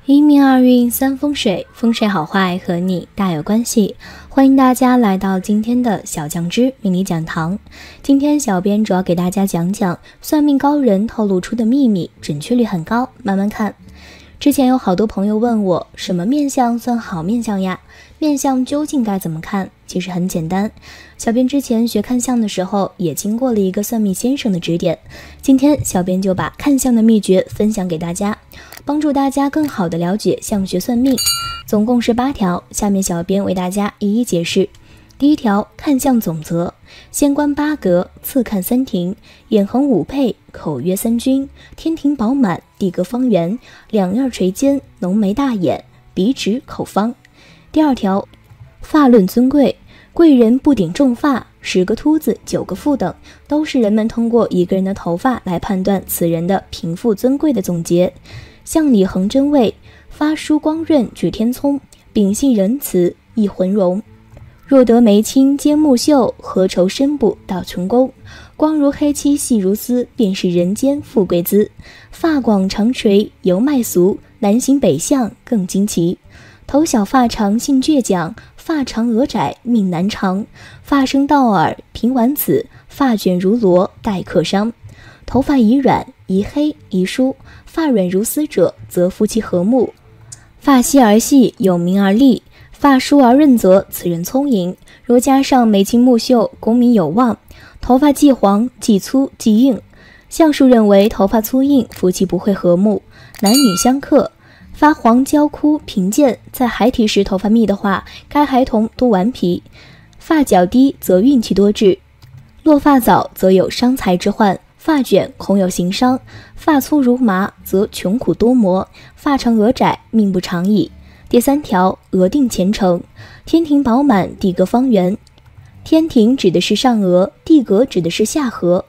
一命二运三风水，风水好坏和你大有关系。欢迎大家来到今天的小酱汁命理讲堂。今天小编主要给大家讲讲算命高人透露出的秘密，准确率很高，慢慢看。之前有好多朋友问我，什么面相算好面相呀？面相究竟该怎么看？其实很简单，小编之前学看相的时候也经过了一个算命先生的指点，今天小编就把看相的秘诀分享给大家，帮助大家更好的了解相学算命。总共是8条，下面小编为大家一一解释。第一条，看相总则：先观8格，次看3庭，眼横5配，口约3均，天庭饱满，地格方圆，两靨垂肩，浓眉大眼，鼻直口方。第二条，发论尊贵，贵人不顶重发，10个秃子9个富等，都是人们通过一个人的头发来判断此人的贫富尊贵的总结。相里横真位，发梳光润举天聪，秉性仁慈易浑容。若得眉清肩目秀，何愁身部到穷宫，光如黑漆细如丝，便是人间富贵姿。发广长垂犹迈俗，南行北向更惊奇。头小发长性倔强，发长额窄命难长。发生到耳平丸子，发卷如罗待克伤。头发宜软宜黑宜疏，发软如丝者则夫妻和睦。发稀而细有名而利，发疏而润则此人聪颖。若加上眉清目秀，功名有望。头发既黄既粗既硬，相术认为头发粗硬夫妻不会和睦，男女相克。发黄焦枯贫贱，在孩提时头发密的话，该孩童多顽皮。发较低则运气多滞，落发早则有伤财之患。发卷恐有行伤，发粗如麻则穷苦多磨，发长额窄命不长矣。第3条，额定前程，天庭饱满，地格方圆。天庭指的是上额，地格指的是下颌。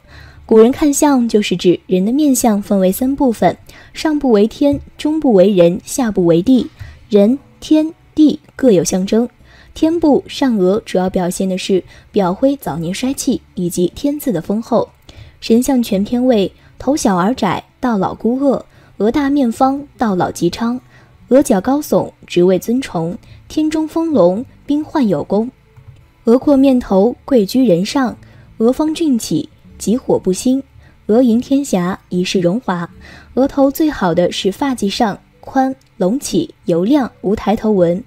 古人看相就是指人的面相分为3部分，上部为天，中部为人，下部为地。人、天、地各有象征。天部上额主要表现的是表灰早年衰气以及天字的丰厚。神相全篇为头小而窄，到老孤恶；额大面方，到老吉昌；额角高耸，职位尊崇；天中丰隆，兵患有功；额阔面头，贵居人上；额方俊起，吉火不兴；额盈天霞，仪式荣华。额头最好的是发髻上宽隆起油亮，无抬头纹。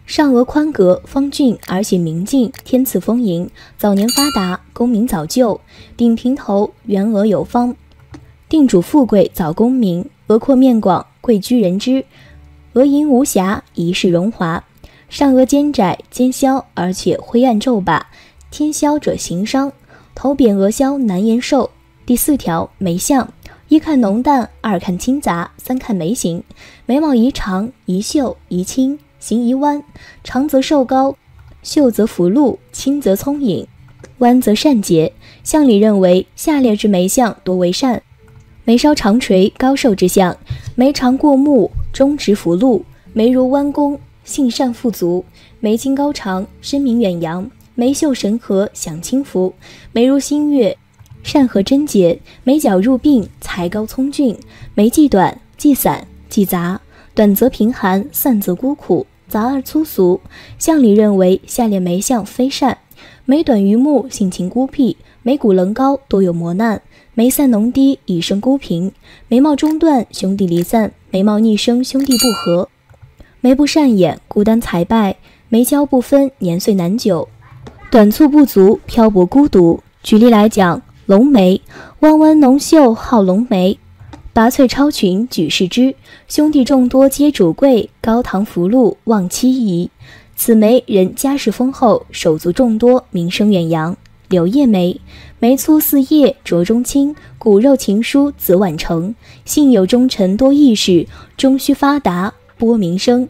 上额宽格方俊而且明净，天赐丰盈，早年发达，功名早就。顶平头，圆额有方，定主富贵早功名。额阔面广，贵居人之。额盈无瑕，仪式荣华。上额尖窄尖削，而且灰暗皱巴，天削者行伤。头扁额削难言寿。第4条，眉相，一看浓淡，二看清杂，三看眉形。眉毛宜长宜秀宜轻，形宜弯，长则瘦高，秀则福禄，轻则聪颖，弯则善解。相里认为下列之眉相多为善：眉稍长垂高寿之相，眉长过目中直福禄，眉如弯弓性善富足，眉清高长声名远扬，眉秀神和享清福，眉如新月善和贞洁，眉角入鬓才高聪俊，眉既短既散既杂，短则贫寒，散则孤苦，杂而粗俗。相里认为下列眉相非善：眉短于目，性情孤僻，眉骨棱高，多有磨难，眉散浓低，以生孤贫，眉毛中断，兄弟离散，眉毛逆生，兄弟不和，眉不善眼，孤单财败，眉交不分，年岁难久，短促不足，漂泊孤独。举例来讲，龙眉，弯弯浓秀好龙眉，拔萃超群举世之，兄弟众多皆主贵，高堂福禄旺妻仪。此眉人家世丰厚，手足众多，名声远扬。柳叶眉，眉粗似叶，着中轻，骨肉情疏子晚成，性有忠臣多义士，终须发达播名声。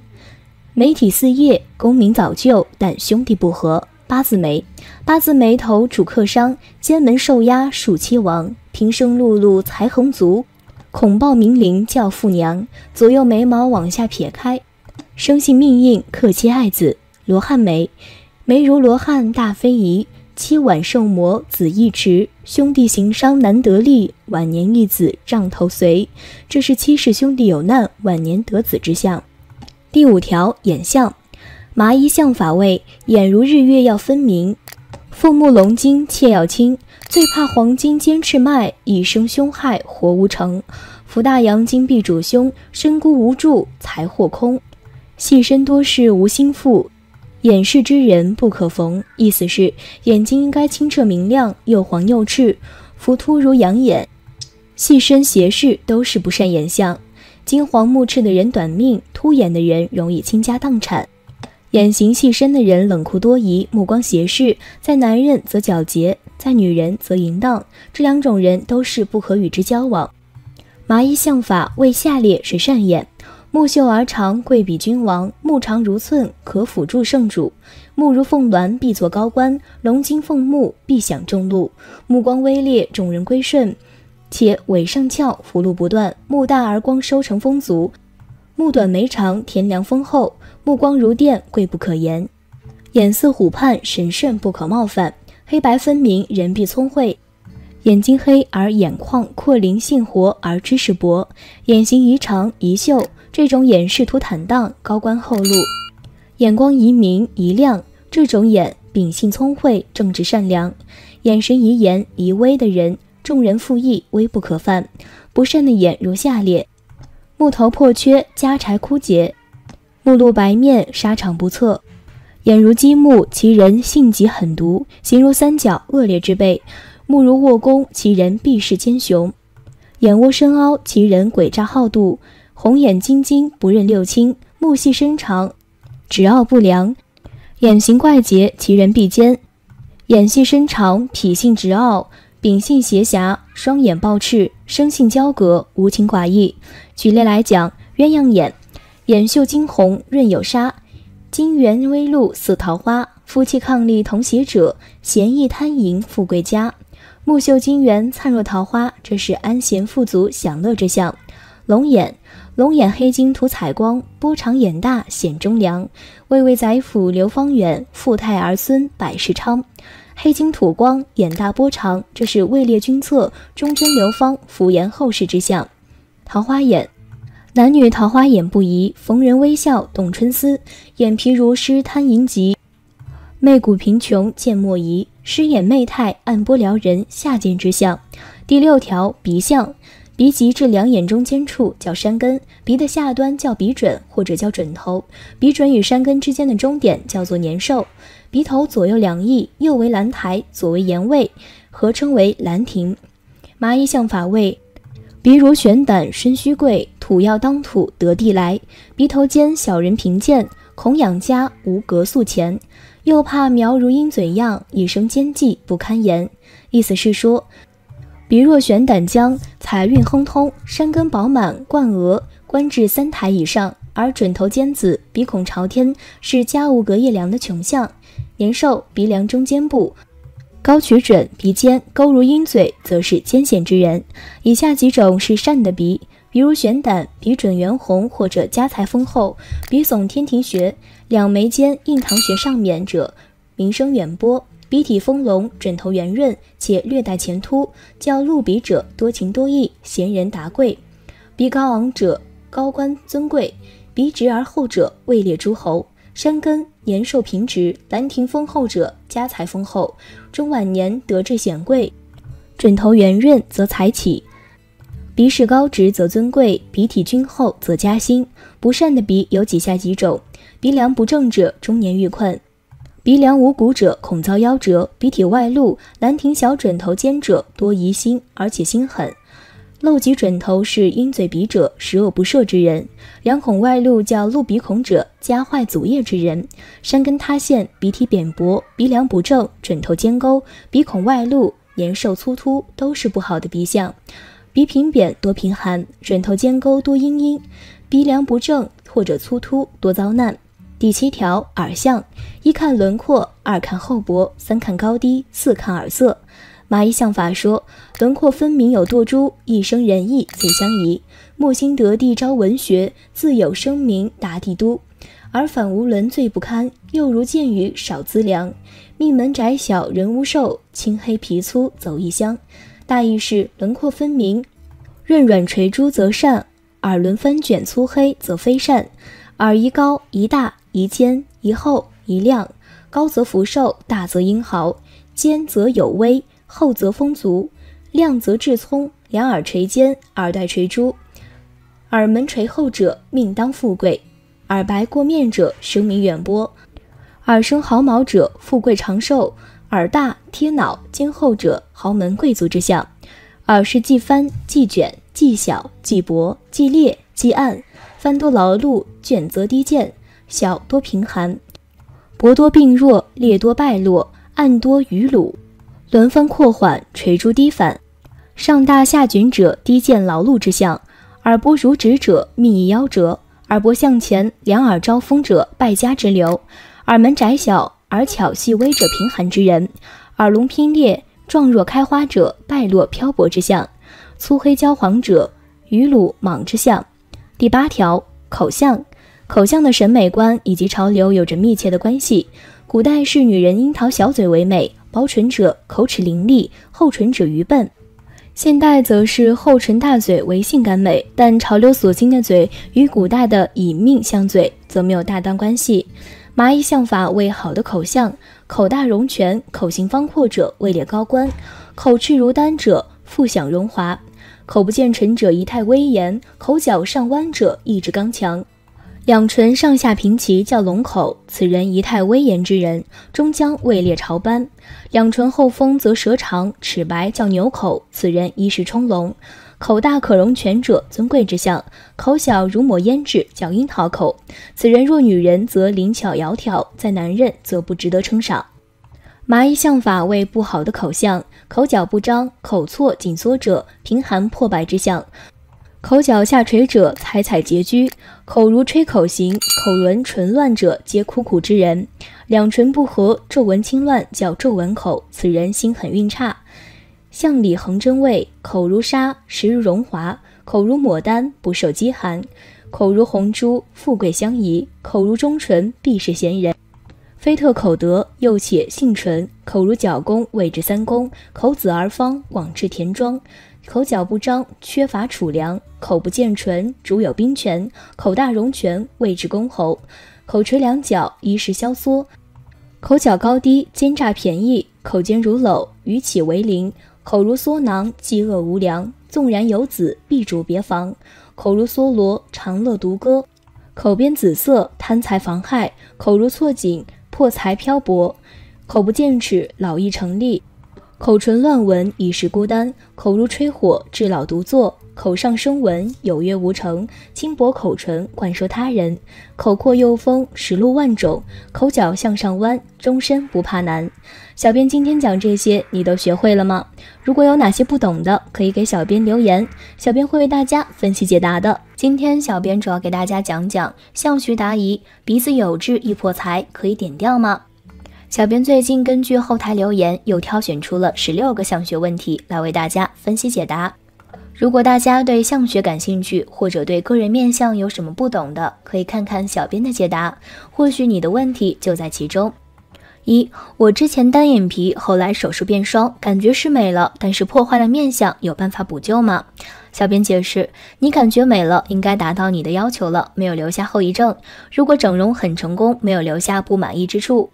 眉体似叶，功名早就，但兄弟不和。八字眉，八字眉头主克伤，肩门受压属妻亡，平生碌碌才横足，恐报名伶教父娘，左右眉毛往下撇开，生性命硬克妻爱子。罗汉眉，眉如罗汉大非仪，妻晚受磨，子易迟，兄弟行商难得利，晚年一子杖头随。这是妻室兄弟有难，晚年得子之象。第5条，眼相。麻衣相法谓，眼如日月要分明，父目龙筋切要清，最怕黄金尖翅脉，一生凶害活无成。福大阳金必主凶，身孤无助财祸空。细身多事无心腹，眼视之人不可逢。意思是眼睛应该清澈明亮，又黄又赤，浮凸如羊眼。细身斜视都是不善眼相，金黄目赤的人短命，凸眼的人容易倾家荡产。眼型细身的人冷酷多疑，目光斜视，在男人则皎洁，在女人则淫荡，这2种人都是不可与之交往。麻衣相法为下列是善眼：目秀而长，贵比君王；目长如寸，可辅助圣主；目如凤鸾，必作高官；龙筋凤目，必享众禄；目光微烈，众人归顺，且尾上翘，福禄不断；目大而光收成丰足；目短眉长，田粮丰厚；目光如电，贵不可言；眼似虎盼，神圣不可冒犯；黑白分明，人必聪慧；眼睛黑而眼眶阔灵，性活而知识博；眼型宜长宜秀，这种眼仕途坦荡，高官厚禄；眼光宜明宜亮，这种眼秉性聪慧，正直善良；眼神宜严宜微的人，众人附议，微不可犯。不善的眼如下列：目头破缺，家财枯竭；目露白面，沙场不测；眼如积木，其人性极狠毒，形如三角，恶劣之辈；目如卧弓，其人必是奸雄；眼窝深凹，其人诡诈好妒；红眼晶晶，不认六亲；目细身长，直傲不良；眼形怪节，其人必奸；眼细身长，脾性直傲，秉性邪狭，双眼暴赤，生性骄格，无情寡义。举例来讲，鸳鸯眼，眼秀金红，润有沙，金圆微露似桃花，夫妻伉俪同喜者，闲逸贪淫，富贵家。目秀金圆，灿若桃花，这是安闲富足，享乐之象。龙眼，龙眼黑金涂彩光，波长眼大，显忠良，巍巍宰辅流芳远，富态儿孙百事昌。黑金吐光，眼大波长，这是位列君侧，忠贞流芳，福延后世之象。桃花眼，男女桃花眼不移，逢人微笑动春思，眼皮如湿贪淫疾，媚骨贫穷见莫疑，失眼媚态暗波撩人，下贱之象。第6条，鼻相。鼻极至两眼中间处叫山根，鼻的下端叫鼻准或者叫准头，鼻准与山根之间的中点叫做年兽。鼻头左右两翼，右为兰台，左为岩位，合称为兰亭。麻衣相法谓：鼻如悬胆，身虚贵，土要当土，得地来。鼻头尖，小人贫贱，恐养家，无格素钱。又怕苗如鹰嘴样，一生奸计，不堪言。意思是说，鼻若悬胆江，财运亨通，山根饱满，冠额，官至3台以上；而准头尖子，鼻孔朝天，是家无隔夜粮的穷相。年兽，鼻梁中间部，高取准，鼻尖，勾如鹰嘴，则是奸险之人。以下几种是善的鼻：鼻如悬胆，鼻准圆红或者家财丰厚；鼻耸天庭穴，两眉间印堂穴上面者，名声远播；鼻体丰隆，准头圆润且略带前凸，较鹿鼻者多情多义，贤人达贵；鼻高昂者高官尊贵，鼻直而厚者位列诸侯。山根年寿平直，兰亭丰厚者家财丰厚，中晚年得志显贵；准头圆润则财起。鼻势高直则尊贵，鼻体均厚则加薪。不善的鼻有以下几种：鼻梁不正者中年遇困；鼻梁无骨者恐遭夭折；鼻体外露，兰亭小准头尖者多疑心，而且心狠；漏及准头是鹰嘴鼻者，十恶不赦之人；两孔外露叫露鼻孔者，家坏祖业之人；山根塌陷，鼻体扁薄，鼻梁不正，准头尖沟，鼻孔外露，年寿粗凸，都是不好的鼻相。鼻平扁多贫寒，准头尖沟多阴阴，鼻梁不正或者粗凸多遭难。第7条，耳相。一看轮廓，二看厚薄，三看高低，四看耳色。麻衣相法说，轮廓分明有堕珠，一生仁义最相宜；木星得地招文学，自有声名达帝都。而反无伦最不堪，又如见鱼少资粮。命门窄小人无寿，青黑皮粗走异乡。大意是轮廓分明，润软垂珠则善，耳轮翻卷粗黑则非善。耳宜高宜大宜尖宜厚宜亮，高则福寿，大则英豪，尖则有威，厚则丰足，亮则智聪。两耳垂尖，耳带垂珠，耳门垂厚者命当富贵，耳白过面者声名远播，耳生毫毛者富贵长寿，耳大贴脑肩厚者豪门贵族之相。耳是既翻既卷既小既薄既裂既暗，翻多劳碌，卷则低贱，小多贫寒，薄多病弱，裂多败落，暗多余鲁。轮翻扩缓，垂珠低反，上大下卷者低贱劳碌之相。耳薄如纸者命易夭折，耳薄向前，两耳招风者败家之流。耳门窄小，耳巧细微者贫寒之人。耳聋偏裂，状若开花者败落漂泊之相。粗黑焦黄者余鲁莽之相。第8条，口相。口相的审美观以及潮流有着密切的关系。古代是女人樱桃小嘴为美，薄唇者口齿伶俐，厚唇者愚笨。现代则是厚唇大嘴为性感美，但潮流所兴的嘴与古代的以命相嘴则没有大当关系。麻衣相法为好的口相，口大容全，口型方阔者位列高官，口赤如丹者富享荣华，口不见唇者仪态威严，口角上弯者意志刚强。两唇上下平齐叫龙口，此人仪态威严之人，终将位列朝班。两唇后丰则舌长，齿白叫牛口，此人衣饰充隆。口大可容全者尊贵之相，口小如抹胭脂叫樱桃口，此人若女人则灵巧窈窕，在男人则不值得称赏。麻衣相法为不好的口相，口角不张，口错紧缩者贫寒破败之相，口角下垂者采采拮据，口如吹口形，口轮唇乱者皆苦苦之人。两唇不合，皱纹轻乱叫皱纹口，此人心狠运差。相里横针位，口如纱，实如荣华，口如牡丹，不受饥寒，口如红珠，富贵相宜，口如中唇，必是贤人。非特口德，又且性纯，口如角弓，谓之三公，口子而方，广置田庄。口角不张，缺乏储粮，口不见唇，主有兵权，口大容全，谓之公侯。口垂两角，衣饰萧缩，口角高低，奸诈便宜，口尖如篓，语起为邻，口如缩囊，饥饿无粮，纵然有子，必主别房。口如梭罗，长乐独歌，口边紫色，贪财妨害，口如错锦，破财漂泊，口不见齿，老易成立，口唇乱纹，以示孤单，口如吹火，至老独坐，口上生纹，有约无成，轻薄口唇，灌输他人，口阔又丰，实露万种，口角向上弯，终身不怕难。小编今天讲这些，你都学会了吗？如果有哪些不懂的，可以给小编留言，小编会为大家分析解答的。今天小编主要给大家讲讲相学答疑，鼻子有痣易破财，可以点掉吗？小编最近根据后台留言，又挑选出了16个相学问题来为大家分析解答。如果大家对相学感兴趣，或者对个人面相有什么不懂的，可以看看小编的解答，或许你的问题就在其中。1. 我之前单眼皮，后来手术变双，感觉是美了，但是破坏了面相，有办法补救吗？小编解释，你感觉美了，应该达到你的要求了，没有留下后遗症。如果整容很成功，没有留下不满意之处，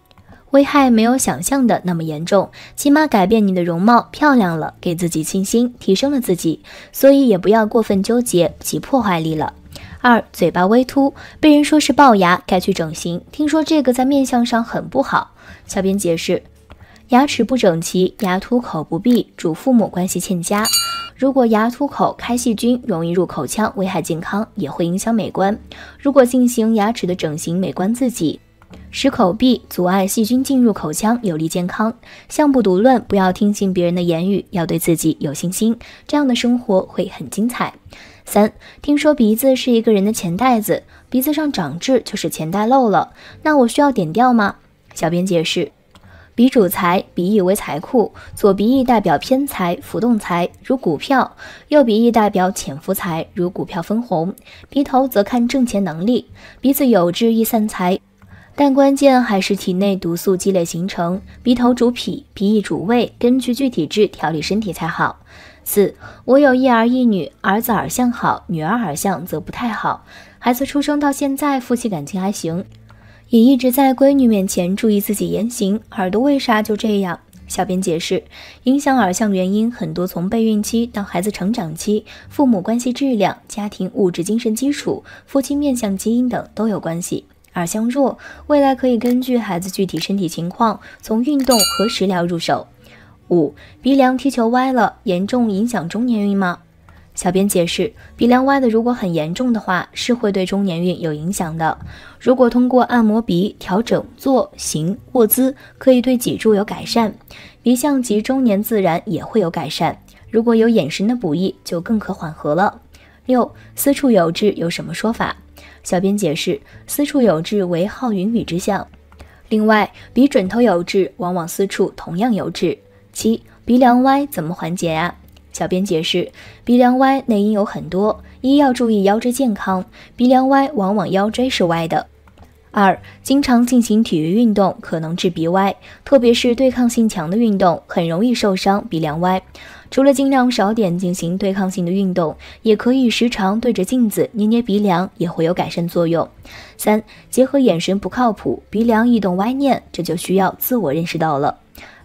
危害没有想象的那么严重，起码改变你的容貌，漂亮了，给自己信心，提升了自己，所以也不要过分纠结其破坏力了。2. 嘴巴微凸，被人说是龅牙，该去整形，听说这个在面相上很不好。小编解释，牙齿不整齐，牙凸口不闭，主父母关系欠佳。如果牙凸口开细菌，容易入口腔，危害健康，也会影响美观。如果进行牙齿的整形，美观自己，使口闭，阻碍细菌进入口腔，有利健康。相不独论，不要听信别人的言语，要对自己有信心，这样的生活会很精彩。3. 听说鼻子是一个人的钱袋子，鼻子上长痣就是钱袋漏了，那我需要点掉吗？小编解释，鼻主财，鼻翼为财库，左鼻翼代表偏财、浮动财，如股票；右鼻翼代表潜伏财，如股票分红。鼻头则看挣钱能力，鼻子有痣易散财，但关键还是体内毒素积累形成，鼻头主脾，鼻翼主胃，根据具体质调理身体才好。4. 我有一儿一女，儿子耳相好，女儿耳相则不太好。孩子出生到现在，夫妻感情还行，也一直在闺女面前注意自己言行，耳朵为啥就这样？小编解释，影响耳相原因很多，从备孕期到孩子成长期，父母关系质量、家庭物质精神基础、夫妻面相基因等都有关系。耳相弱，未来可以根据孩子具体身体情况，从运动和食疗入手。5. 鼻梁踢球歪了，严重影响中年运吗？小编解释，鼻梁歪的如果很严重的话，是会对中年运有影响的。如果通过按摩鼻、调整坐、行、卧姿，可以对脊柱有改善，鼻相及中年自然也会有改善。如果有眼神的补益，就更可缓和了。6. 私处有痣有什么说法？小编解释，私处有痣为好云雨之象，另外鼻准头有痣，往往私处同样有痣。7. 鼻梁歪怎么缓解呀？小编解释，鼻梁歪内因有很多，一要注意腰椎健康，鼻梁歪往往腰椎是歪的。2. 经常进行体育运动可能致鼻歪，特别是对抗性强的运动很容易受伤鼻梁歪。除了尽量少点进行对抗性的运动，也可以时常对着镜子捏捏鼻梁，也会有改善作用。3. 结合眼神不靠谱，鼻梁易动歪念，这就需要自我认识到了。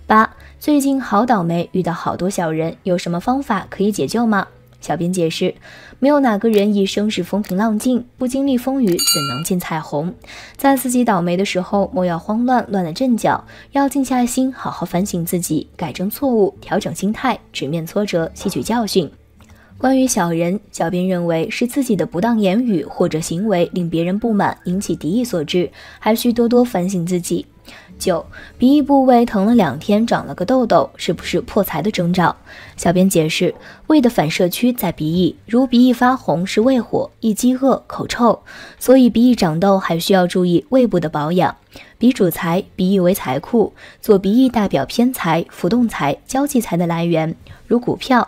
8. 最近好倒霉，遇到好多小人，有什么方法可以解救吗？小编解释，没有哪个人一生是风平浪静，不经历风雨怎能见彩虹？在自己倒霉的时候，莫要慌乱了阵脚，要静下心，好好反省自己，改正错误，调整心态，直面挫折，吸取教训。关于小人，小编认为是自己的不当言语或者行为令别人不满，引起敌意所致，还需多多反省自己。9. 鼻翼部位疼了2天，长了个痘痘，是不是破财的征兆？小编解释，胃的反射区在鼻翼，如鼻翼发红是胃火，易饥饿、口臭，所以鼻翼长痘还需要注意胃部的保养。鼻主财，鼻翼为财库，左鼻翼代表偏财、浮动财、交际财的来源，如股票；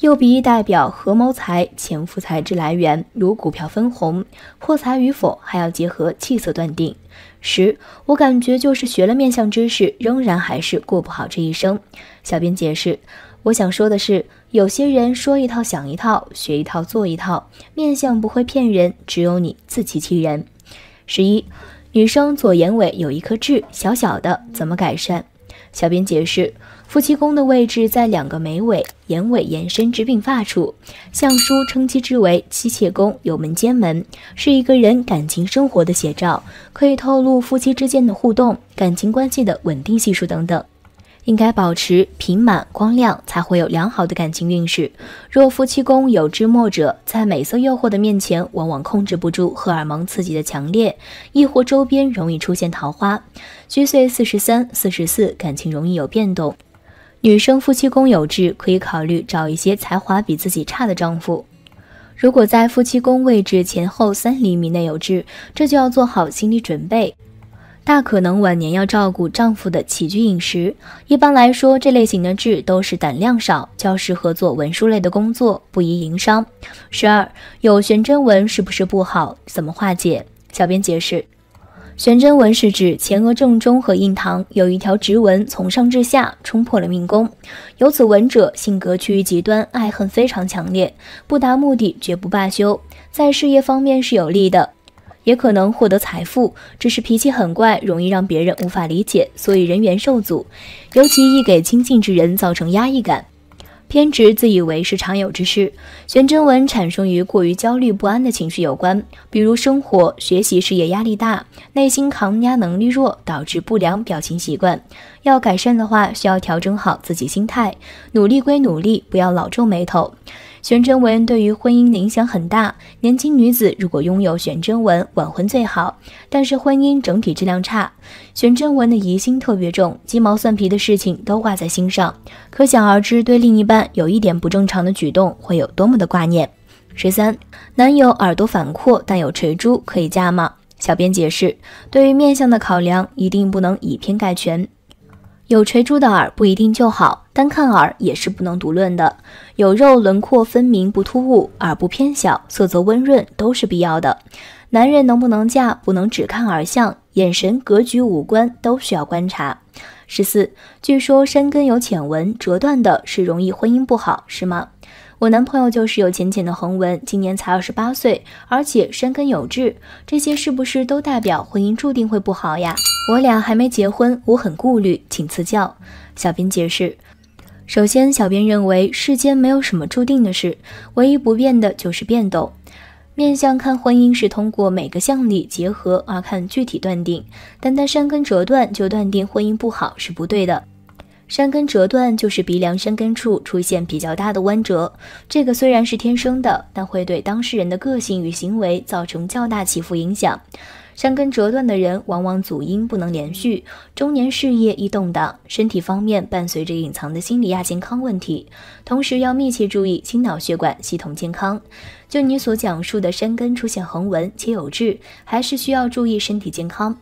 右鼻翼代表合谋财、潜伏财之来源，如股票分红。破财与否还要结合气色断定。10. 我感觉就是学了面相知识，仍然还是过不好这一生。小编解释，我想说的是，有些人说一套想一套，学一套做一套，面相不会骗人，只有你自欺欺人。11. 女生左眼尾有一颗痣，小小的，怎么改善？小编解释，夫妻宫的位置在2个眉尾、眼尾延伸之鬓发处，相书称其之为妻妾宫，有门兼门，是一个人感情生活的写照，可以透露夫妻之间的互动、感情关系的稳定系数等等。应该保持平满光亮，才会有良好的感情运势。若夫妻宫有痣墨者，在美色诱惑的面前，往往控制不住荷尔蒙刺激的强烈，亦或周边容易出现桃花。虚岁43、44，感情容易有变动。女生夫妻宫有痣，可以考虑找一些才华比自己差的丈夫。如果在夫妻宫位置前后3厘米内有痣，这就要做好心理准备，大可能晚年要照顾丈夫的起居饮食。一般来说，这类型的痣都是胆量少，较适合做文书类的工作，不宜营商。12. 有悬针纹是不是不好？怎么化解？小编解释，悬针纹是指前额正中和印堂有一条直纹从上至下冲破了命宫，有此纹者性格趋于极端，爱恨非常强烈，不达目的绝不罢休，在事业方面是有利的，也可能获得财富，只是脾气很怪，容易让别人无法理解，所以人缘受阻，尤其易给亲近之人造成压抑感。偏执自以为是常有之事，悬针纹产生于过于焦虑不安的情绪有关，比如生活、学习、事业压力大，内心抗压能力弱，导致不良表情习惯。要改善的话，需要调整好自己心态，努力归努力，不要老皱眉头。悬针纹对于婚姻的影响很大，年轻女子如果拥有悬针纹，晚婚最好，但是婚姻整体质量差。悬针纹的疑心特别重，鸡毛蒜皮的事情都挂在心上，可想而知对另一半有一点不正常的举动会有多么的挂念。13. 男友耳朵反阔但有垂珠，可以嫁吗？小编解释，对于面相的考量，一定不能以偏概全。有垂珠的耳不一定就好，单看耳也是不能独论的。有肉轮廓分明不突兀，耳部偏小，色泽温润都是必要的。男人能不能嫁，不能只看耳相，眼神、格局、五官都需要观察。14，据说山根有浅纹，折断的是容易婚姻不好，是吗？我男朋友就是有浅浅的横纹，今年才28岁，而且山根有痣，这些是不是都代表婚姻注定会不好呀？我俩还没结婚，我很顾虑，请赐教。小编解释，首先，小编认为世间没有什么注定的事，唯一不变的就是变动。面相看婚姻是通过每个相里结合而看具体断定，单单山根折断就断定婚姻不好是不对的。山根折断就是鼻梁山根处出现比较大的弯折，这个虽然是天生的，但会对当事人的个性与行为造成较大起伏影响。山根折断的人往往祖婴不能连续，中年事业易动荡，身体方面伴随着隐藏的心理亚健康问题，同时要密切注意心脑血管系统健康。就你所讲述的山根出现横纹且有痣，还是需要注意身体健康。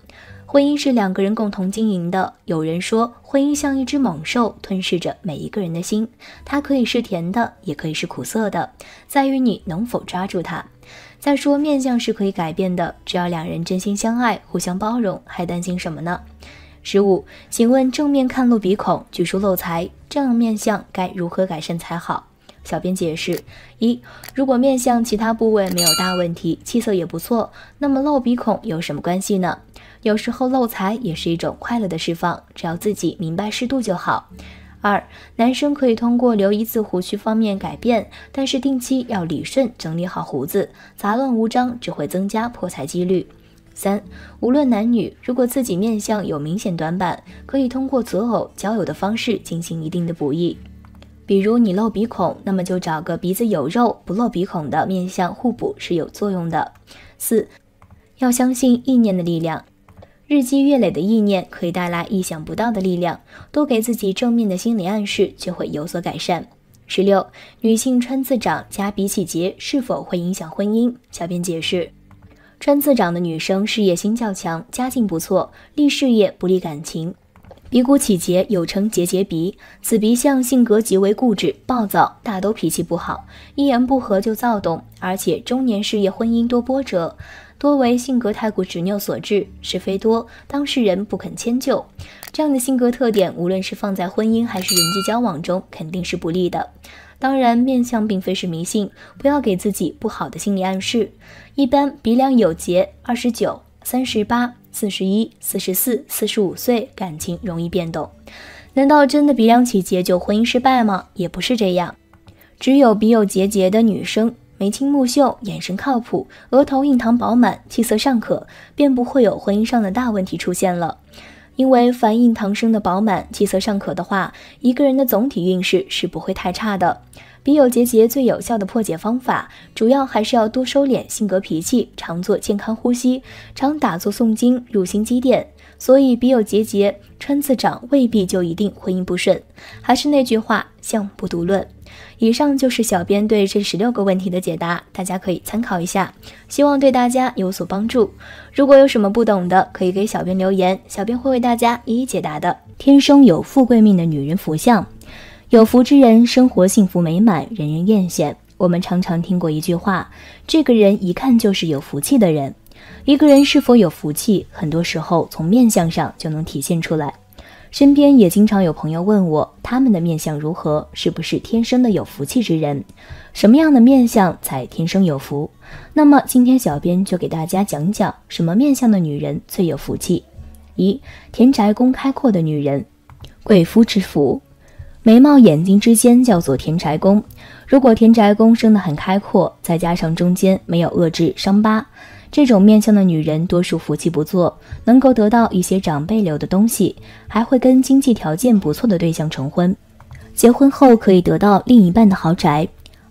婚姻是两个人共同经营的，有人说婚姻像一只猛兽，吞噬着每一个人的心，它可以是甜的，也可以是苦涩的，在于你能否抓住它。再说面相是可以改变的，只要两人真心相爱，互相包容，还担心什么呢？15，请问正面看漏鼻孔，据说漏财，这样面相该如何改善才好？小编解释：1，如果面相其他部位没有大问题，气色也不错，那么漏鼻孔有什么关系呢？有时候漏财也是一种快乐的释放，只要自己明白适度就好。2，男生可以通过留一字胡须方面改变，但是定期要理顺整理好胡子，杂乱无章只会增加破财几率。3，无论男女，如果自己面相有明显短板，可以通过择偶交友的方式进行一定的补益。比如你漏鼻孔，那么就找个鼻子有肉不漏鼻孔的，面相互补是有作用的。4，要相信意念的力量，日积月累的意念可以带来意想不到的力量，多给自己正面的心理暗示就会有所改善。16，女性穿字长加鼻起结是否会影响婚姻？小编解释，穿字长的女生事业心较强，家境不错，利事业不利感情。鼻骨起结又称结节鼻，此鼻相性格极为固执暴躁，大都脾气不好，一言不合就躁动，而且中年事业婚姻多波折，多为性格太过执拗所致，是非多，当事人不肯迁就。这样的性格特点无论是放在婚姻还是人际交往中肯定是不利的。当然面相并非是迷信，不要给自己不好的心理暗示。一般鼻梁有结29、38、41、44、45岁感情容易变动。难道真的鼻梁起结就婚姻失败吗？也不是这样，只有鼻有结节的女生眉清目秀，眼神靠谱，额头印堂饱满，气色尚可，便不会有婚姻上的大问题出现了。因为凡印堂生的饱满，气色尚可的话，一个人的总体运势是不会太差的。鼻有结节最有效的破解方法，主要还是要多收敛性格脾气，常做健康呼吸，常打坐诵经，入心积淀。所以鼻有结节穿字长未必就一定婚姻不顺。还是那句话，相不独论。以上就是小编对这16个问题的解答，大家可以参考一下，希望对大家有所帮助。如果有什么不懂的，可以给小编留言，小编会为大家一一解答的。天生有富贵命的女人福相，有福之人生活幸福美满，人人艳羡。我们常常听过一句话，这个人一看就是有福气的人。一个人是否有福气，很多时候从面相上就能体现出来。身边也经常有朋友问我，他们的面相如何，是不是天生的有福气之人，什么样的面相才天生有福？那么今天小编就给大家讲讲什么面相的女人最有福气。1，田宅宫开阔的女人，贵夫之福。眉毛眼睛之间叫做田宅宫，如果田宅宫生得很开阔，再加上中间没有恶痣伤疤，这种面相的女人多数福气不错，能够得到一些长辈留的东西，还会跟经济条件不错的对象成婚，结婚后可以得到另一半的豪宅。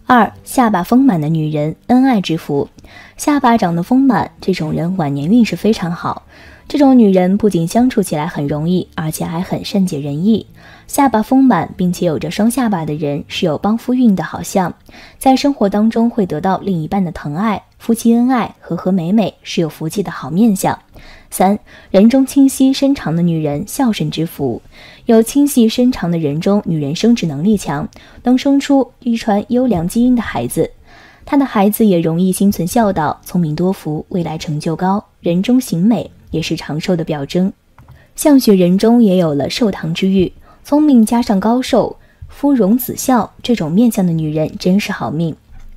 2，下巴丰满的女人，恩爱之福。下巴长得丰满，这种人晚年运势非常好。这种女人不仅相处起来很容易，而且还很善解人意。下巴丰满并且有着双下巴的人是有帮夫运的好相，在生活当中会得到另一半的疼爱，夫妻恩爱，和和美美，是有福气的好面相。3，人中清晰深长的女人，孝顺之福。有清晰深长的人中，女人生殖能力强，能生出遗传优良基因的孩子。他的孩子也容易心存孝道，聪明多福，未来成就高，人中形美，也是长寿的表征。相学人中也有了寿堂之誉，聪明加上高寿，夫荣子孝，这种面相的女人真是好命。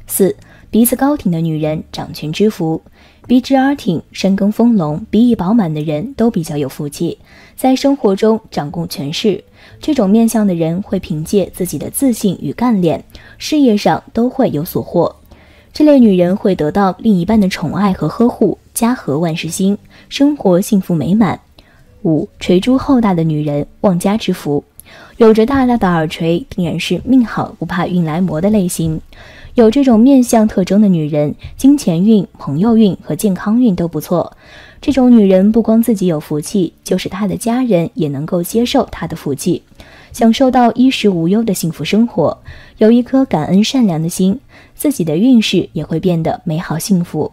4. 鼻子高挺的女人掌权之福，鼻直耳挺、深耕丰隆、鼻翼饱满的人都比较有福气，在生活中掌控权势。这种面相的人会凭借自己的自信与干练，事业上都会有所获。这类女人会得到另一半的宠爱和呵护，家和万事兴，生活幸福美满。5. 垂珠厚大的女人旺家之福，有着大大的耳垂，定然是命好不怕运来磨的类型。有这种面相特征的女人，金钱运、朋友运和健康运都不错。这种女人不光自己有福气，就是她的家人也能够接受她的福气，享受到衣食无忧的幸福生活。有一颗感恩善良的心，自己的运势也会变得美好幸福。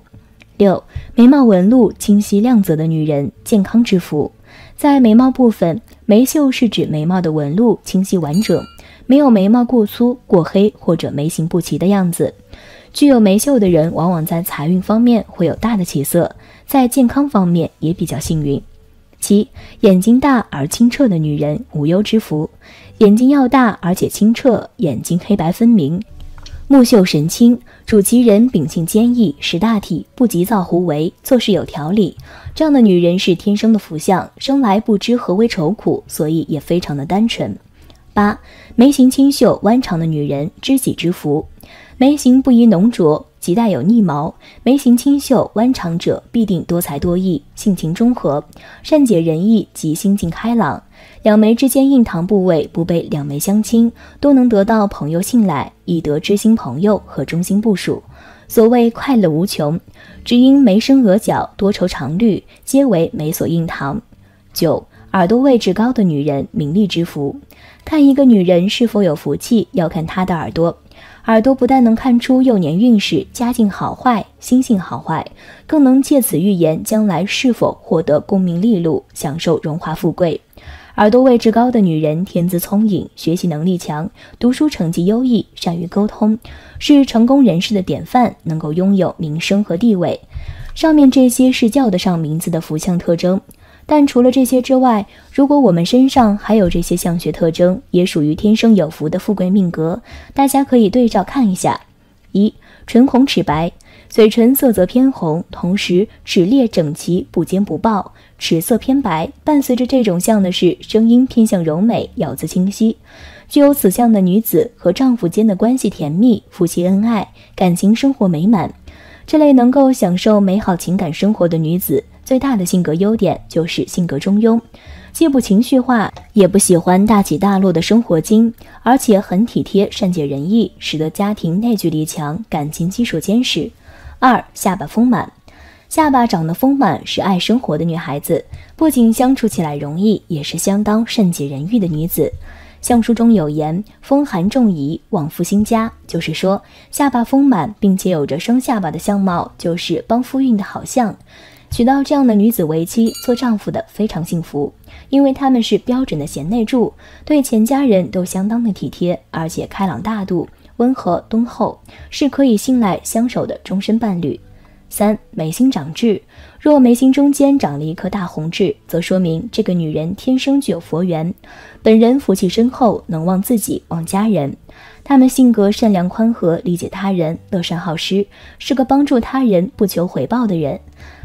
6. 眉毛纹路清晰亮泽的女人健康之福，在眉毛部分，眉秀是指眉毛的纹路清晰完整，没有眉毛过粗、过黑或者眉形不齐的样子。具有眉秀的人往往在财运方面会有大的起色，在健康方面也比较幸运。7. 眼睛大而清澈的女人无忧之福，眼睛要大而且清澈，眼睛黑白分明，目秀神清，主其人秉性坚毅，识大体，不急躁胡为，做事有条理。这样的女人是天生的福相，生来不知何为愁苦，所以也非常的单纯。8. 眉形清秀弯长的女人知己之福，眉形不宜浓浊，即带有腻毛，眉形清秀弯长者必定多才多艺，性情中和，善解人意及心境开朗。两眉之间印堂部位不被两眉相侵，都能得到朋友信赖，以得知心朋友和忠心部属。所谓快乐无穷，只因眉生额角，多愁常虑，皆为眉所印堂。9. 耳朵位置高的女人名利之福，看一个女人是否有福气，要看她的耳朵。耳朵不但能看出幼年运势、家境好坏、心性好坏，更能借此预言将来是否获得功名利禄，享受荣华富贵。耳朵位置高的女人天资聪颖，学习能力强，读书成绩优异，善于沟通，是成功人士的典范，能够拥有名声和地位。上面这些是叫得上名字的福相特征。但除了这些之外，如果我们身上还有这些相学特征，也属于天生有福的富贵命格，大家可以对照看一下。1. 唇红齿白，嘴唇色泽偏红，同时齿列整齐，不尖不暴，齿色偏白。伴随着这种相的是声音偏向柔美，咬字清晰。具有此相的女子和丈夫间的关系甜蜜，夫妻恩爱，感情生活美满。这类能够享受美好情感生活的女子，最大的性格优点就是性格中庸，既不情绪化，也不喜欢大起大落的生活经，而且很体贴善解人意，使得家庭内聚力强，感情基础坚实。2. 下巴丰满，下巴长得丰满是爱生活的女孩子，不仅相处起来容易，也是相当善解人意的女子。相书中有言，风寒重仪，旺夫兴家，就是说下巴丰满并且有着双下巴的相貌，就是帮夫运的好相。娶到这样的女子为妻，做丈夫的非常幸福，因为她们是标准的贤内助，对全家人都相当的体贴，而且开朗大度，温和敦厚，是可以信赖相守的终身伴侣。3. 眉心长痣，若眉心中间长了一颗大红痣，则说明这个女人天生具有佛缘，本人福气深厚，能旺自己旺家人。她们性格善良宽和，理解他人，乐善好施，是个帮助他人不求回报的人。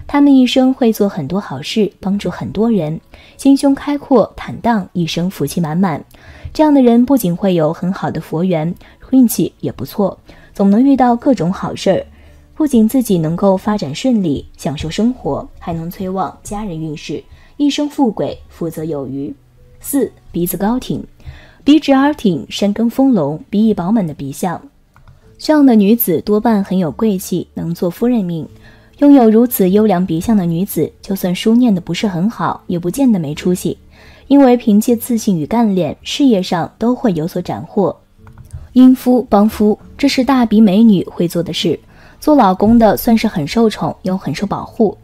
他们一生会做很多好事，帮助很多人，心胸开阔坦荡，一生福气满满。这样的人不仅会有很好的佛缘，运气也不错，总能遇到各种好事儿。不仅自己能够发展顺利，享受生活，还能催旺家人运势，一生富贵，福泽有余。4. 鼻子高挺，鼻直耳挺，山根丰隆，鼻翼饱满的鼻相。这样的女子多半很有贵气，能做夫人命。拥有如此优良鼻相的女子，就算书念得不是很好，也不见得没出息，因为凭借自信与干练，事业上都会有所斩获。因夫帮夫，这是大鼻美女会做的事。做老公的算是很受宠，又很受保护。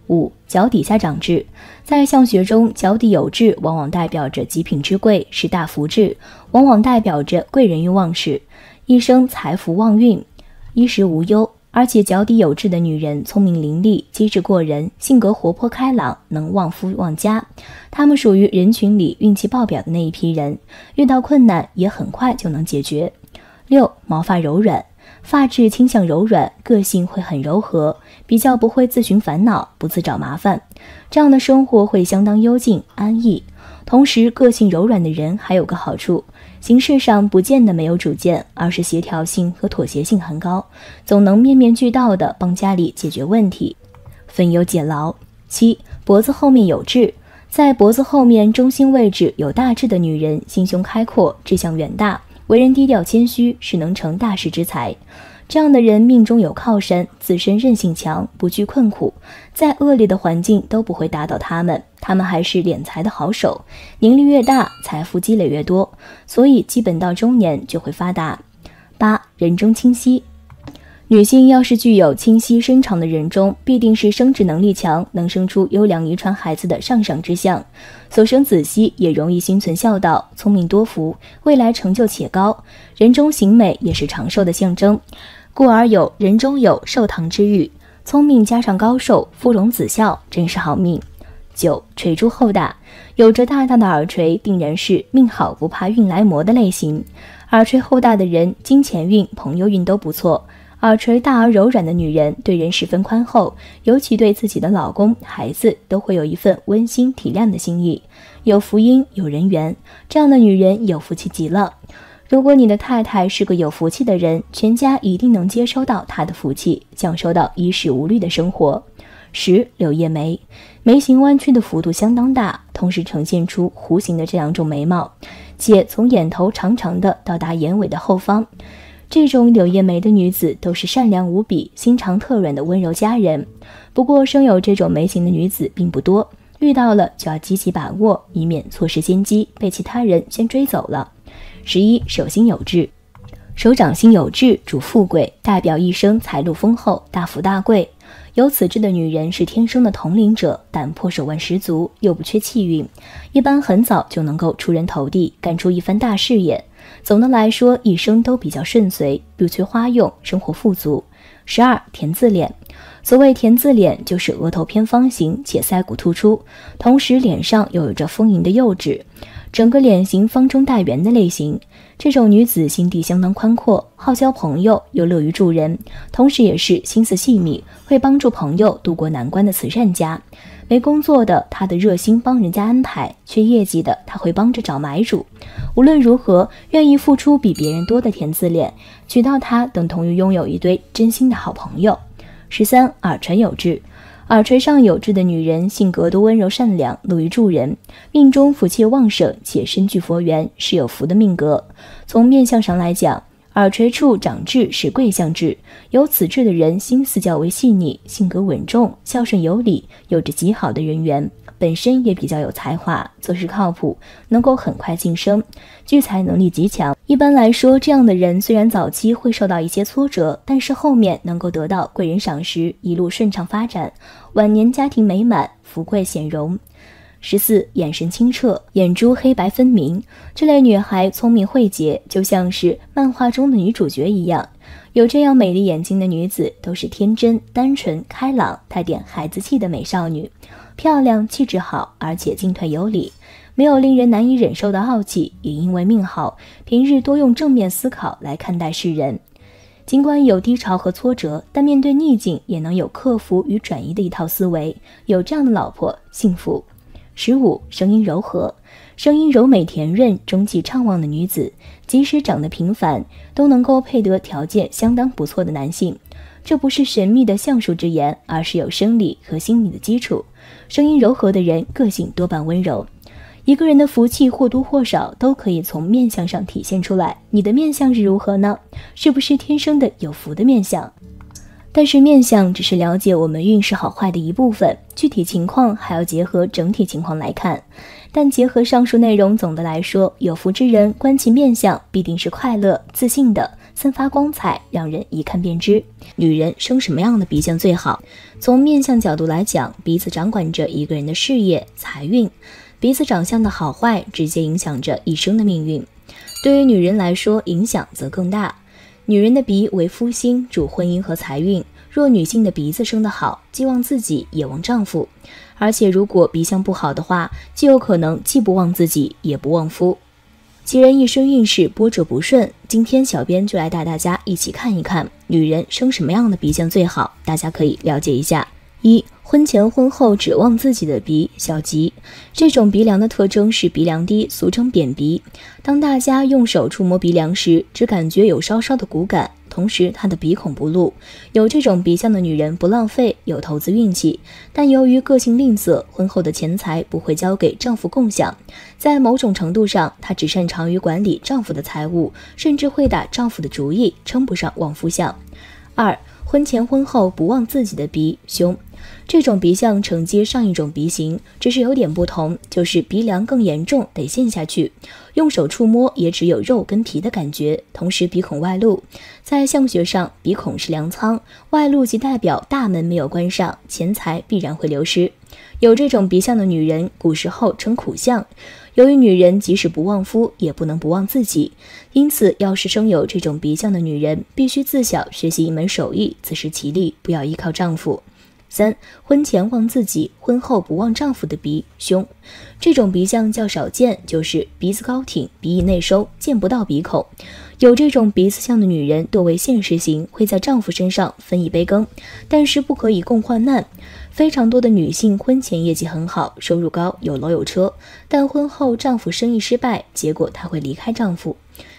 5. 脚底下长痣，在相学中，脚底有痣往往代表着极品之贵，是大福痣，往往代表着贵人运旺势，一生财福旺运。衣食无忧，而且脚底有痣的女人聪明伶俐，机智过人，性格活泼开朗，能旺夫旺家。她们属于人群里运气爆表的那一批人，遇到困难也很快就能解决。6. 毛发柔软，发质倾向柔软，个性会很柔和，比较不会自寻烦恼，不自找麻烦，这样的生活会相当幽静安逸。同时个性柔软的人还有个好处，行事上不见得没有主见，而是协调性和妥协性很高，总能面面俱到地帮家里解决问题，分忧解劳。7. 脖子后面有痣，在脖子后面中心位置有大痣的女人，心胸开阔，志向远大，为人低调谦虚，是能成大事之才。这样的人命中有靠山，自身韧性强，不惧困苦，在恶劣的环境都不会打倒他们。他们还是敛财的好手，年龄越大，财富积累越多，所以基本到中年就会发达。8. 人中清晰，女性要是具有清晰深长的人中，必定是生殖能力强，能生出优良遗传孩子的上之相，所生子息也容易心存孝道，聪明多福，未来成就且高。人中形美也是长寿的象征，故而有人中有寿堂之誉，聪明加上高寿，夫荣子孝，真是好命。9. 垂珠厚大，有着大大的耳垂，定然是命好不怕运来磨的类型。耳垂厚大的人，金钱运、朋友运都不错。耳垂大而柔软的女人，对人十分宽厚，尤其对自己的老公、孩子都会有一份温馨体谅的心意，有福音，有人缘，这样的女人有福气极了。如果你的太太是个有福气的人，全家一定能接收到她的福气，享受到衣食无虑的生活。10. 柳叶眉，眉形弯曲的幅度相当大，同时呈现出弧形的这两种眉毛，且从眼头长长的到达眼尾的后方。这种柳叶眉的女子都是善良无比、心肠特软的温柔佳人。不过生有这种眉形的女子并不多，遇到了就要积极把握，以免错失先机，被其他人先追走了。11. 手心有痣，手掌心有痣主富贵，代表一生财路丰厚，大富大贵。有此痣的女人是天生的统领者，胆魄手腕十足，又不缺气运，一般很早就能够出人头地，干出一番大事业。总的来说，一生都比较顺遂，不缺花用，生活富足。12. 田字脸，所谓田字脸，就是额头偏方形，且腮骨突出，同时脸上又有着丰盈的幼痣，整个脸型方中带圆的类型。这种女子心地相当宽阔，好交朋友，又乐于助人，同时也是心思细密，会帮助朋友渡过难关的慈善家。没工作的她的热心帮人家安排，缺业绩的她会帮着找买主。无论如何，愿意付出比别人多的田字脸，娶到她等同于拥有一堆真心的好朋友。13. 耳垂有痣，耳垂上有痣的女人性格都温柔善良，乐于助人，命中福气旺盛，且身具佛缘，是有福的命格。从面相上来讲，耳垂处长痣是贵相痣，有此痣的人心思较为细腻，性格稳重，孝顺有礼，有着极好的人缘，本身也比较有才华，做事靠谱，能够很快晋升，聚财能力极强。一般来说，这样的人虽然早期会受到一些挫折，但是后面能够得到贵人赏识，一路顺畅发展，晚年家庭美满，富贵显荣。14. 眼神清澈，眼珠黑白分明，这类女孩聪明慧洁，就像是漫画中的女主角一样。有这样美丽眼睛的女子，都是天真、单纯、开朗，带点孩子气的美少女，漂亮，气质好，而且进退有礼，没有令人难以忍受的傲气，也因为命好，平日多用正面思考来看待世人。尽管有低潮和挫折，但面对逆境也能有克服与转移的一套思维，有这样的老婆，幸福。15. 声音柔和，声音柔美甜润，中气畅旺的女子，即使长得平凡，都能够配得条件相当不错的男性。这不是神秘的相术之言，而是有生理和心理的基础。声音柔和的人，个性多半温柔。一个人的福气或多或少都可以从面相上体现出来。你的面相是如何呢？是不是天生的有福的面相？但是面相只是了解我们运势好坏的一部分，具体情况还要结合整体情况来看。但结合上述内容，总的来说，有福之人观其面相必定是快乐、自信的，散发光彩，让人一看便知。女人生什么样的鼻相最好？从面相角度来讲，鼻子掌管着一个人的事业、财运，鼻子长相的好坏直接影响着一生的命运。对于女人来说，影响则更大。女人的鼻为夫星，主婚姻和财运。若女性的鼻子生得好，既旺自己也旺丈夫，而且如果鼻相不好的话，既有可能既不旺自己也不旺夫。其人一生运势波折不顺，今天小编就来带大家一起看一看女人生什么样的鼻相最好，大家可以了解一下。一、婚前婚后只旺自己的鼻，小吉。这种鼻梁的特征是鼻梁低，俗称扁鼻。当大家用手触摸鼻梁时，只感觉有稍稍的骨感，同时她的鼻孔不露。有这种鼻相的女人不浪费，有投资运气，但由于个性吝啬，婚后的钱财不会交给丈夫共享。在某种程度上，她只擅长于管理丈夫的财务，甚至会打丈夫的主意，称不上旺夫相。二、婚前婚后不旺自己的鼻，凶。这种鼻相承接上一种鼻型，只是有点不同，就是鼻梁更严重，得陷下去，用手触摸也只有肉跟皮的感觉，同时鼻孔外露。在相学上，鼻孔是粮仓，外露即代表大门没有关上，钱财必然会流失。有这种鼻相的女人，古时候称苦相。由于女人即使不旺夫，也不能不旺自己，因此要是生有这种鼻相的女人，必须自小学习一门手艺，自食其力，不要依靠丈夫。三、婚前旺自己，婚后不旺丈夫的鼻，凶。这种鼻相较少见，就是鼻子高挺，鼻翼内收，见不到鼻孔。有这种鼻子相的女人多为现实型，会在丈夫身上分一杯羹，但是不可以共患难。非常多的女性婚前业绩很好，收入高，有楼有车，但婚后丈夫生意失败，结果她会离开丈夫。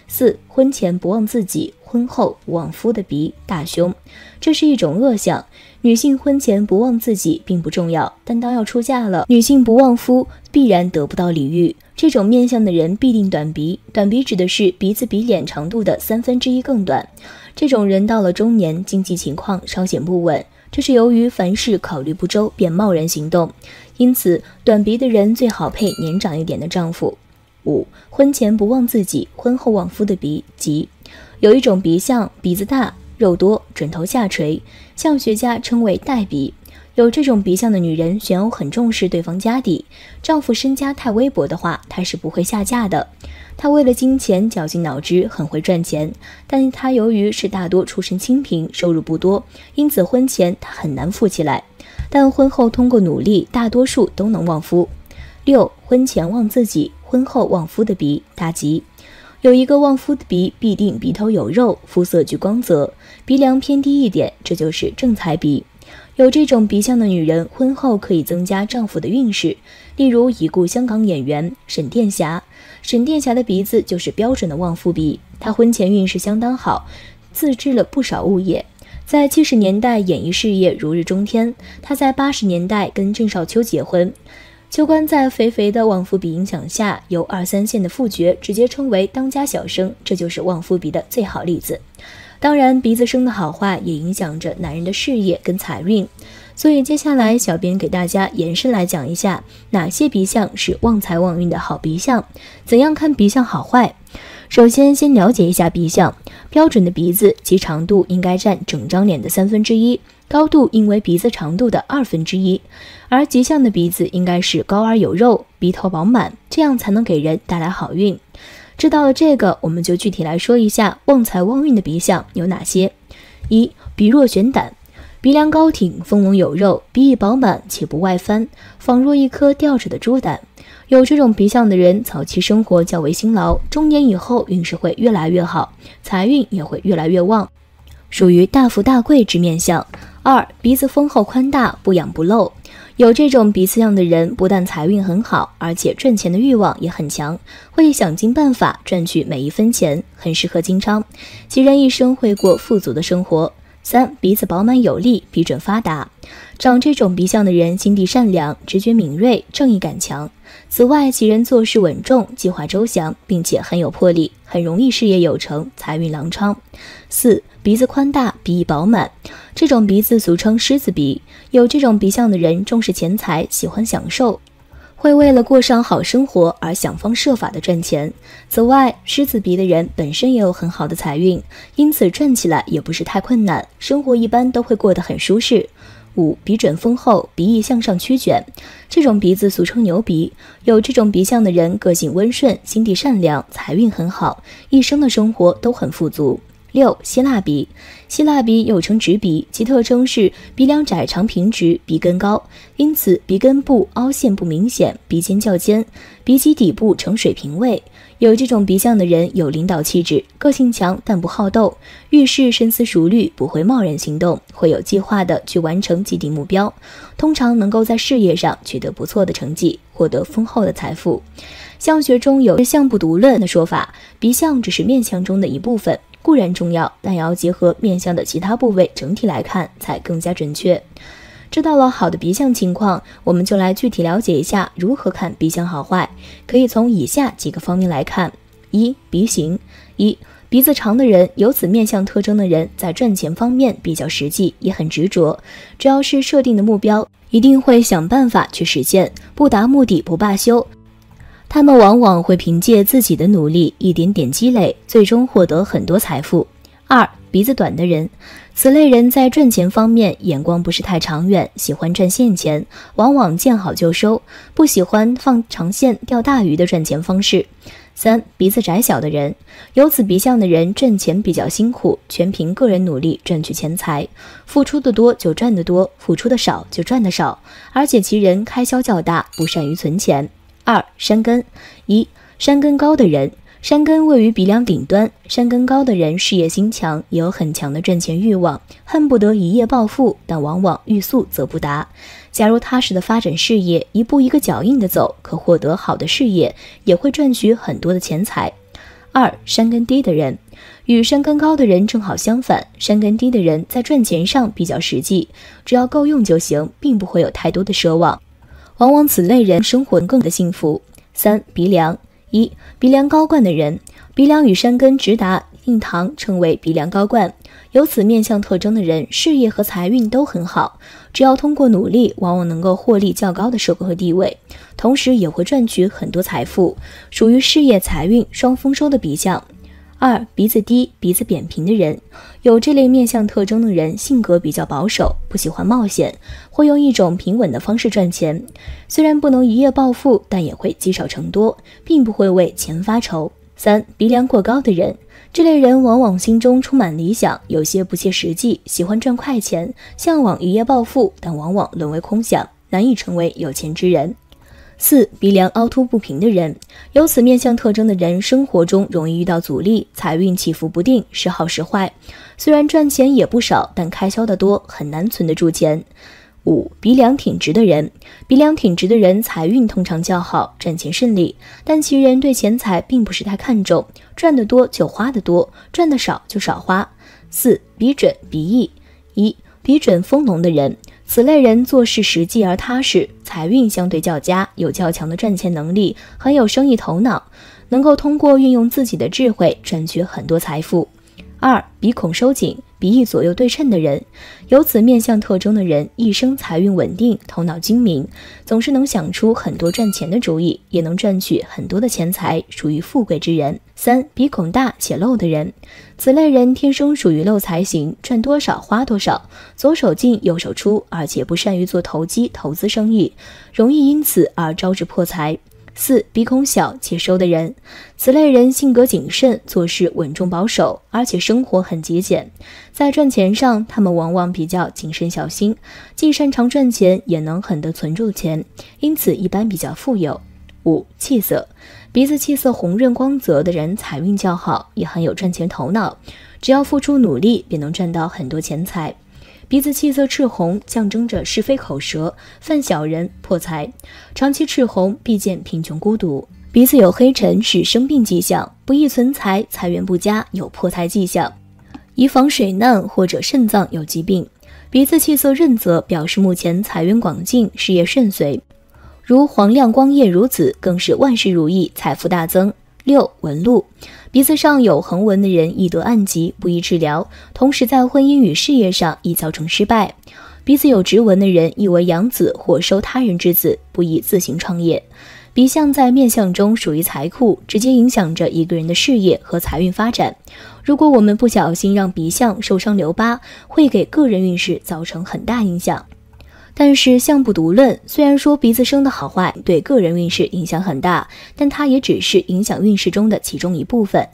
四、婚前不旺自己，婚后不旺夫的鼻，大凶。这是一种恶相。女性婚前不旺自己并不重要，但当要出嫁了，女性不旺夫，必然得不到礼遇。这种面相的人必定短鼻，短鼻指的是鼻子比脸长度的1/3更短。这种人到了中年，经济情况稍显不稳，这是由于凡事考虑不周便贸然行动，因此短鼻的人最好配年长一点的丈夫。五、婚前不旺自己，婚后旺夫的鼻，吉。有一种鼻相，鼻子大，肉多，枕头下垂，相学家称为带鼻。有这种鼻相的女人，选偶很重视对方家底，丈夫身家太微薄的话，她是不会下嫁的。她为了金钱绞尽脑汁，很会赚钱，但她由于是大多出身清贫，收入不多，因此婚前她很难富起来，但婚后通过努力，大多数都能旺夫。六、婚前旺自己，婚后旺夫的鼻，大吉。有一个旺夫的鼻，必定鼻头有肉，肤色具光泽，鼻梁偏低一点，这就是正财鼻。有这种鼻相的女人，婚后可以增加丈夫的运势。例如已故香港演员沈殿霞，沈殿霞的鼻子就是标准的旺夫鼻，她婚前运势相当好，自制了不少物业。在70年代演艺事业如日中天，她在80年代跟郑少秋结婚。秋官在肥肥的旺夫鼻影响下，由2、3线的副角直接称为当家小生，这就是旺夫鼻的最好例子。当然，鼻子生的好坏也影响着男人的事业跟财运，所以接下来小编给大家延伸来讲一下，哪些鼻相是旺财旺运的好鼻相，怎样看鼻相好坏。首先了解一下鼻相，标准的鼻子其长度应该占整张脸的1/3，高度应为鼻子长度的1/2，而吉相的鼻子应该是高而有肉，鼻头饱满，这样才能给人带来好运。知道了这个，我们就具体来说一下旺财旺运的鼻相有哪些。一、鼻若悬胆，鼻梁高挺，丰隆有肉，鼻翼饱满且不外翻，仿若一颗吊着的猪胆。有这种鼻相的人，早期生活较为辛劳，中年以后运势会越来越好，财运也会越来越旺，属于大富大贵之面相。二、鼻子丰厚宽大，不仰不露。有这种鼻子相的人，不但财运很好，而且赚钱的欲望也很强，会想尽办法赚取每一分钱，很适合经商，其人一生会过富足的生活。三、鼻子饱满有力，鼻准发达。长这种鼻相的人心地善良，直觉敏锐，正义感强。此外，其人做事稳重，计划周详，并且很有魄力，很容易事业有成，财运朗昌。四、鼻子宽大，鼻翼饱满。这种鼻子俗称狮子鼻，有这种鼻相的人重视钱财，喜欢享受，会为了过上好生活而想方设法的赚钱。此外，狮子鼻的人本身也有很好的财运，因此赚起来也不是太困难，生活一般都会过得很舒适。五、鼻准丰厚，鼻翼向上曲卷。这种鼻子俗称牛鼻，有这种鼻相的人个性温顺，心地善良，财运很好，一生的生活都很富足。6. 希腊鼻。希腊鼻又称直鼻，其特征是鼻梁窄长平直，鼻根高，因此鼻根部凹陷不明显，鼻尖较尖，鼻基底部呈水平位。有这种鼻相的人有领导气质，个性强但不好斗，遇事深思熟虑，不会贸然行动，会有计划的去完成既定目标，通常能够在事业上取得不错的成绩，获得丰厚的财富。相学中有相不独论的说法，鼻相只是面相中的一部分，固然重要，但也要结合面相的其他部位整体来看，才更加准确。知道了好的鼻相情况，我们就来具体了解一下如何看鼻相好坏。可以从以下几个方面来看。1. 鼻型。鼻子长的人，有此面相特征的人，在赚钱方面比较实际，也很执着，只要是设定的目标，一定会想办法去实现，不达目的不罢休。他们往往会凭借自己的努力，一点点积累，最终获得很多财富。2. 鼻子短的人，此类人在赚钱方面眼光不是太长远，喜欢赚现钱，往往见好就收，不喜欢放长线钓大鱼的赚钱方式。3. 鼻子窄小的人，有此鼻相的人挣钱比较辛苦，全凭个人努力赚取钱财，付出的多就赚得多，付出的少就赚得少，而且其人开销较大，不善于存钱。2. 山根。山根高的人，山根位于鼻梁顶端，山根高的人事业心强，也有很强的赚钱欲望，恨不得一夜暴富，但往往欲速则不达。假如踏实的发展事业，一步一个脚印的走，可获得好的事业，也会赚取很多的钱财。2. 山根低的人，与山根高的人正好相反，山根低的人在赚钱上比较实际，只要够用就行，并不会有太多的奢望，往往此类人生活更的幸福。3. 鼻梁。鼻梁高冠的人，鼻梁与山根直达印堂，称为鼻梁高冠。有此面相特征的人，事业和财运都很好，只要通过努力，往往能够获利较高的社会和地位，同时也会赚取很多财富，属于事业财运双丰收的鼻相。2. 鼻子低、鼻子扁平的人，有这类面相特征的人，性格比较保守，不喜欢冒险，会用一种平稳的方式赚钱，虽然不能一夜暴富，但也会积少成多，并不会为钱发愁。3. 鼻梁过高的人，这类人往往心中充满理想，有些不切实际，喜欢赚快钱，向往一夜暴富，但往往沦为空想，难以成为有钱之人。4. 鼻梁凹凸不平的人，有此面相特征的人，生活中容易遇到阻力，财运起伏不定，时好时坏，虽然赚钱也不少，但开销的多，很难存得住钱。5. 鼻梁挺直的人，鼻梁挺直的人财运通常较好，赚钱顺利，但其人对钱财并不是太看重，赚得多就花得多，赚得少就少花。4. 鼻准鼻翼。鼻准丰隆的人，此类人做事实际而踏实，财运相对较佳，有较强的赚钱能力，很有生意头脑，能够通过运用自己的智慧赚取很多财富。2. 鼻孔收紧，鼻翼左右对称的人，有此面相特征的人，一生财运稳定，头脑精明，总是能想出很多赚钱的主意，也能赚取很多的钱财，属于富贵之人。3. 鼻孔大且漏的人，此类人天生属于漏财型，赚多少花多少，左手进右手出，而且不善于做投机投资生意，容易因此而招致破财。4. 鼻孔小且收的人，此类人性格谨慎，做事稳重保守，而且生活很节俭，在赚钱上他们往往比较谨慎小心，既擅长赚钱，也能很得存住钱，因此一般比较富有。5. 气色，鼻子气色红润光泽的人财运较好，也很有赚钱头脑，只要付出努力便能赚到很多钱财。鼻子气色赤红，象征着是非口舌，犯小人破财，长期赤红必见贫穷孤独。鼻子有黑尘是生病迹象，不易存财，财源不佳，有破财迹象，以防水难或者肾脏有疾病。鼻子气色润泽表示目前财源广进，事业顺遂，如黄亮光业如子，更是万事如意，财富大增。6. 纹路，鼻子上有横纹的人易得暗疾，不易治疗，同时在婚姻与事业上易造成失败。鼻子有直纹的人易为养子或收他人之子，不宜自行创业。鼻相在面相中属于财库，直接影响着一个人的事业和财运发展。如果我们不小心让鼻相受伤留疤，会给个人运势造成很大影响。但是相不独论，虽然说鼻子生的好坏对个人运势影响很大，但它也只是影响运势中的其中一部分。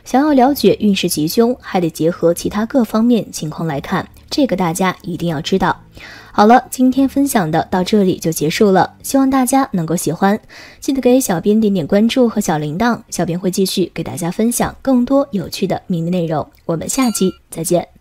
想要了解运势吉凶，还得结合其他各方面情况来看，这个大家一定要知道。好了，今天分享的到这里就结束了，希望大家能够喜欢，记得给小编点点关注和小铃铛，小编会继续给大家分享更多有趣的命理内容。我们下期再见。